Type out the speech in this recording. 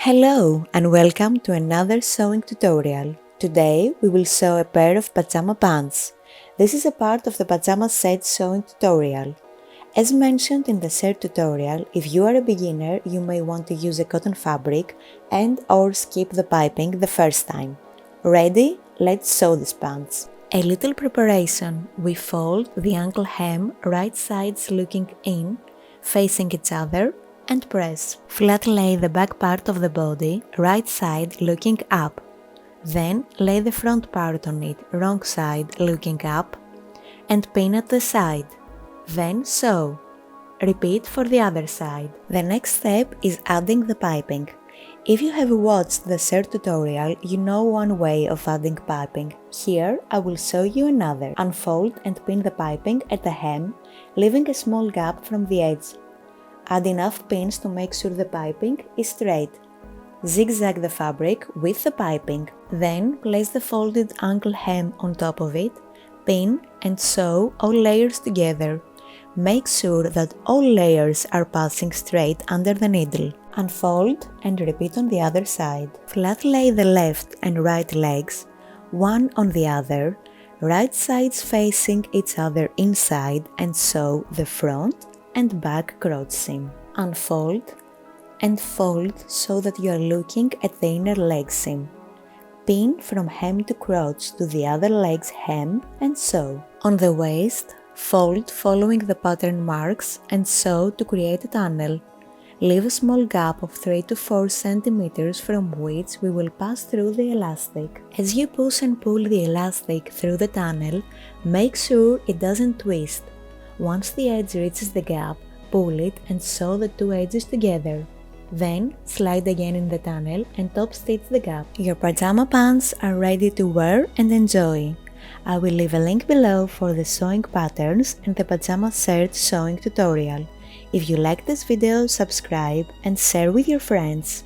Hello and welcome to another sewing tutorial. Today we will sew a pair of pajama pants. This is a part of the pajama set sewing tutorial. As mentioned in the third tutorial, if you are a beginner you may want to use a cotton fabric and or skip the piping the first time. Ready? Let's sew these pants. A little preparation. We fold the ankle hem right sides looking in, facing each other, and press. Flat lay the back part of the body, right side looking up. Then lay the front part on it, wrong side looking up, and pin at the side. Then sew. Repeat for the other side. The next step is adding the piping. If you have watched the third tutorial, you know one way of adding piping. Here I will show you another. Unfold and pin the piping at the hem, leaving a small gap from the edge. Add enough pins to make sure the piping is straight. Zigzag the fabric with the piping. Then place the folded ankle hem on top of it, pin and sew all layers together. Make sure that all layers are passing straight under the needle. Unfold and repeat on the other side. Flat lay the left and right legs, one on the other, right sides facing each other inside, and sew the front and back crotch seam. Unfold and fold so that you are looking at the inner leg seam. Pin from hem to crotch to the other leg's hem and sew. On the waist, fold following the pattern marks and sew to create a tunnel. Leave a small gap of 3 to 4 cm from which we will pass through the elastic. As you push and pull the elastic through the tunnel, make sure it doesn't twist. Once the edge reaches the gap, pull it and sew the two edges together. Then slide again in the tunnel and top stitch the gap. Your pajama pants are ready to wear and enjoy. I will leave a link below for the sewing patterns and the pajama shirt sewing tutorial. If you like this video, subscribe and share with your friends.